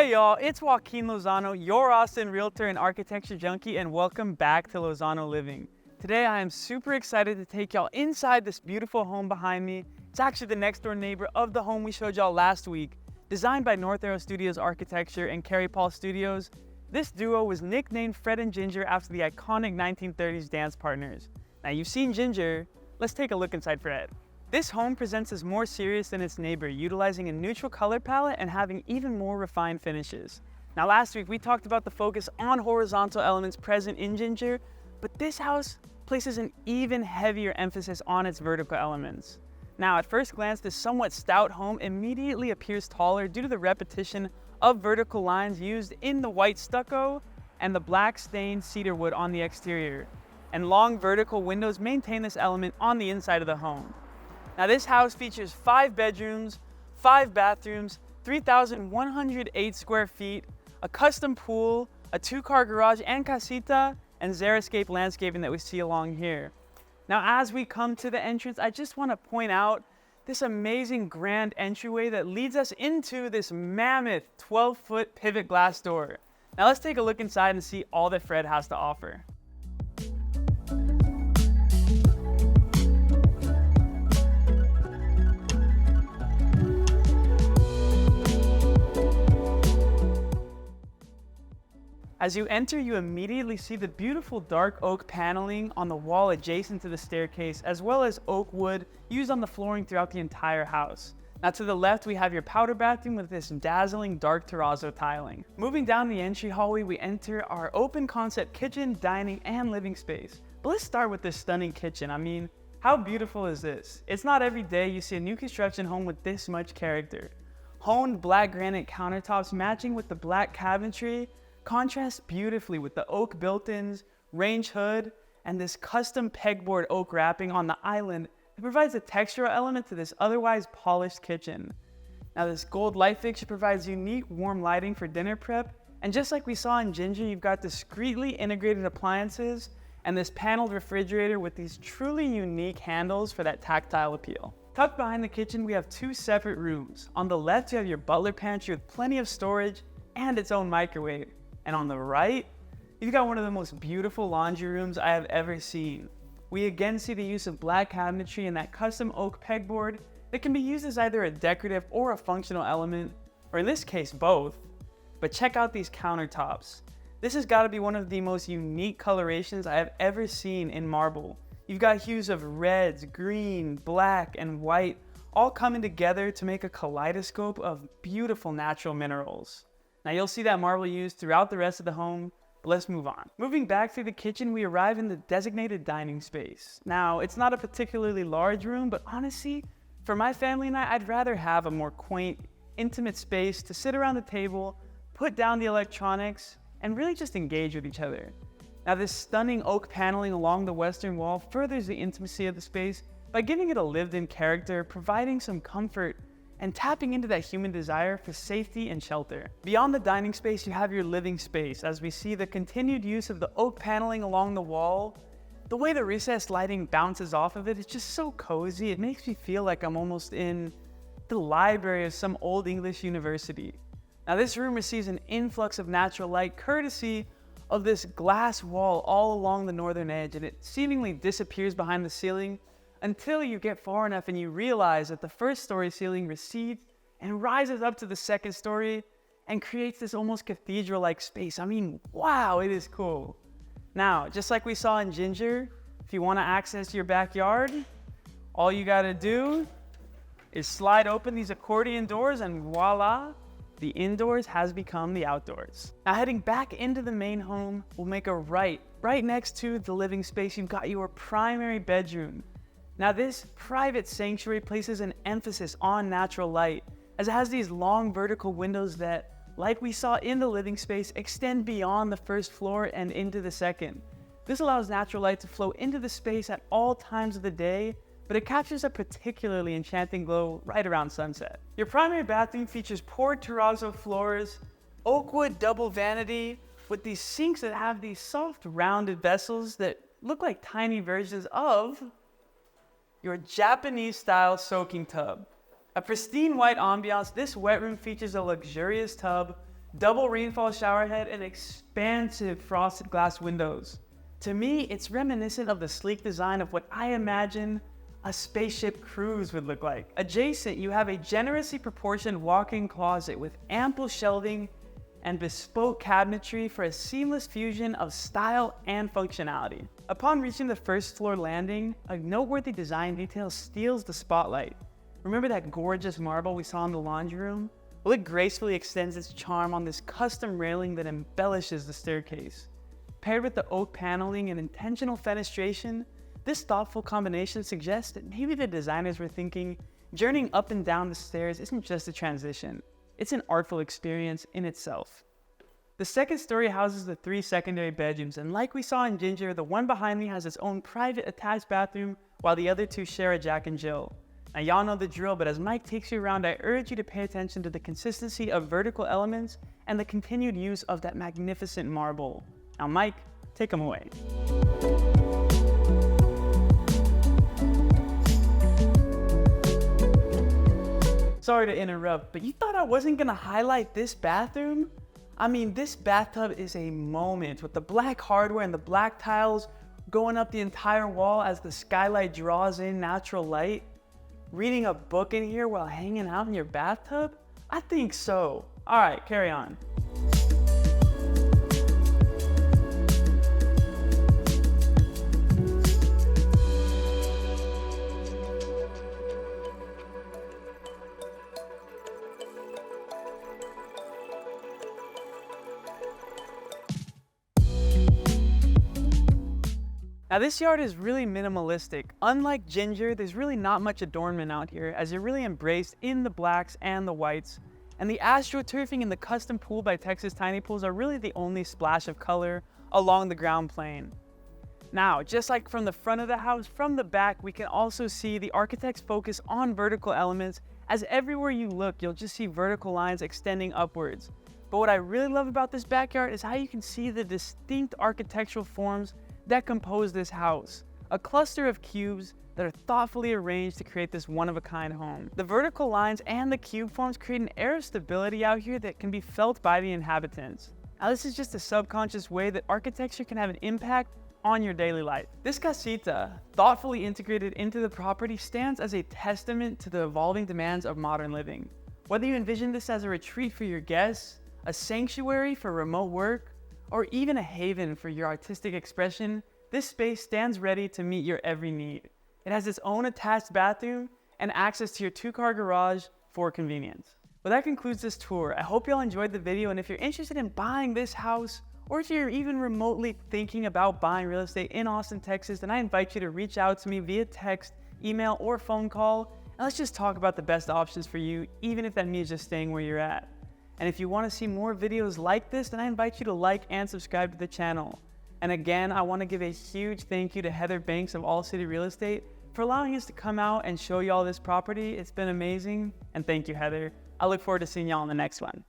Hey y'all, it's Joaquin Lozano, your Austin realtor and architecture junkie, and welcome back to Lozano Living. Today I am super excited to take y'all inside this beautiful home behind me. It's actually the next door neighbor of the home we showed y'all last week. Designed by North Arrow Studios Architecture and Carey Paul Studios, this duo was nicknamed Fred and Ginger after the iconic 1930s dance partners. Now you've seen Ginger, let's take a look inside Fred. This home presents as more serious than its neighbor, utilizing a neutral color palette and having even more refined finishes. Now last week we talked about the focus on horizontal elements present in Ginger, but this house places an even heavier emphasis on its vertical elements. Now at first glance, this somewhat stout home immediately appears taller due to the repetition of vertical lines used in the white stucco and the black stained cedar wood on the exterior. And long vertical windows maintain this element on the inside of the home. Now this house features 5 bedrooms, 5 bathrooms, 3,108 square feet, a custom pool, a 2-car garage and casita, and xeriscape landscaping that we see along here. Now as we come to the entrance, I just want to point out this amazing grand entryway that leads us into this mammoth 12-foot pivot glass door. Now let's take a look inside and see all that Fred has to offer. As you enter, you immediately see the beautiful dark oak paneling on the wall adjacent to the staircase, as well as oak wood used on the flooring throughout the entire house. Now to the left, we have your powder bathroom with this dazzling dark terrazzo tiling. Moving down the entry hallway, we enter our open concept kitchen, dining, and living space. But let's start with this stunning kitchen. I mean, how beautiful is this? It's not every day you see a new construction home with this much character. Honed black granite countertops matching with the black cabinetry contrasts beautifully with the oak built-ins, range hood, and this custom pegboard oak wrapping on the island that provides a textural element to this otherwise polished kitchen. Now this gold light fixture provides unique warm lighting for dinner prep, and just like we saw in Ginger, you've got discreetly integrated appliances and this paneled refrigerator with these truly unique handles for that tactile appeal. Tucked behind the kitchen, we have 2 separate rooms. On the left, you have your butler pantry with plenty of storage and its own microwave. And on the right, you've got one of the most beautiful laundry rooms I have ever seen. We again see the use of black cabinetry and that custom oak pegboard that can be used as either a decorative or a functional element, or in this case, both. But check out these countertops. This has got to be one of the most unique colorations I have ever seen in marble. You've got hues of reds, green, black, and white, all coming together to make a kaleidoscope of beautiful natural minerals. Now you'll see that marble used throughout the rest of the home, but let's move on. Moving back through the kitchen, we arrive in the designated dining space. Now, it's not a particularly large room, but honestly, for my family and I'd rather have a more quaint, intimate space to sit around the table, put down the electronics, and really just engage with each other. Now this stunning oak paneling along the western wall furthers the intimacy of the space by giving it a lived-in character, providing some comfort, and tapping into that human desire for safety and shelter. Beyond the dining space, you have your living space, as we see the continued use of the oak paneling along the wall. The way the recessed lighting bounces off of it is just so cozy. It makes me feel like I'm almost in the library of some old English university. Now this room receives an influx of natural light courtesy of this glass wall all along the northern edge, and it seemingly disappears behind the ceiling until you get far enough and you realize that the first story ceiling recedes and rises up to the second story and creates this almost cathedral-like space. I mean, wow, it is cool. Now, just like we saw in Ginger, if you want to access your backyard, all you gotta do is slide open these accordion doors and voila, the indoors has become the outdoors. Now heading back into the main home, we'll make a right next to the living space, you've got your primary bedroom. Now this private sanctuary places an emphasis on natural light, as it has these long vertical windows that, like we saw in the living space, extend beyond the first floor and into the second. This allows natural light to flow into the space at all times of the day, but it captures a particularly enchanting glow right around sunset. Your primary bathroom features poured terrazzo floors, oak wood double vanity, with these sinks that have these soft rounded vessels that look like tiny versions of your Japanese-style soaking tub. A pristine white ambiance, this wet room features a luxurious tub Double rainfall shower head and expansive frosted glass windows. To me, it's reminiscent of the sleek design of what I imagine a spaceship cruise would look like. Adjacent, you have a generously proportioned walk-in closet with ample shelving and bespoke cabinetry for a seamless fusion of style and functionality. Upon reaching the first floor landing, a noteworthy design detail steals the spotlight. Remember that gorgeous marble we saw in the laundry room? Well, it gracefully extends its charm on this custom railing that embellishes the staircase. Paired with the oak paneling and intentional fenestration, this thoughtful combination suggests that maybe the designers were thinking journeying up and down the stairs isn't just a transition, it's an artful experience in itself. The second story houses the 3 secondary bedrooms, and like we saw in Ginger, the one behind me has its own private attached bathroom, while the other 2 share a Jack and Jill. Now y'all know the drill, but as Mike takes you around, I urge you to pay attention to the consistency of vertical elements and the continued use of that magnificent marble. Now Mike, take them away. Sorry to interrupt, but you thought I wasn't gonna highlight this bathroom? I mean, this bathtub is a moment with the black hardware and the black tiles going up the entire wall as the skylight draws in natural light. Reading a book in here while hanging out in your bathtub? I think so. All right, carry on. Now this yard is really minimalistic. Unlike Ginger, there's really not much adornment out here, as you're really embraced in the blacks and the whites. And the astroturfing and the custom pool by Texas Tiny Pools are really the only splash of color along the ground plane. Now, just like from the front of the house, from the back, we can also see the architect's focus on vertical elements, as everywhere you look, you'll just see vertical lines extending upwards. But what I really love about this backyard is how you can see the distinct architectural forms that compose this house, a cluster of cubes that are thoughtfully arranged to create this one-of-a-kind home. The vertical lines and the cube forms create an air of stability out here that can be felt by the inhabitants. Now this is just a subconscious way that architecture can have an impact on your daily life. This casita, thoughtfully integrated into the property, stands as a testament to the evolving demands of modern living. Whether you envision this as a retreat for your guests, a sanctuary for remote work, or even a haven for your artistic expression, this space stands ready to meet your every need. It has its own attached bathroom and access to your 2-car garage for convenience. Well, that concludes this tour. I hope y'all enjoyed the video, and if you're interested in buying this house, or if you're even remotely thinking about buying real estate in Austin, Texas, then I invite you to reach out to me via text, email, or phone call, and let's just talk about the best options for you, even if that means just staying where you're at. And if you want to see more videos like this, then I invite you to like and subscribe to the channel. And again, I want to give a huge thank you to Heather Banks of All City Real Estate for allowing us to come out and show y'all this property. It's been amazing, and thank you, Heather. I look forward to seeing y'all in the next one.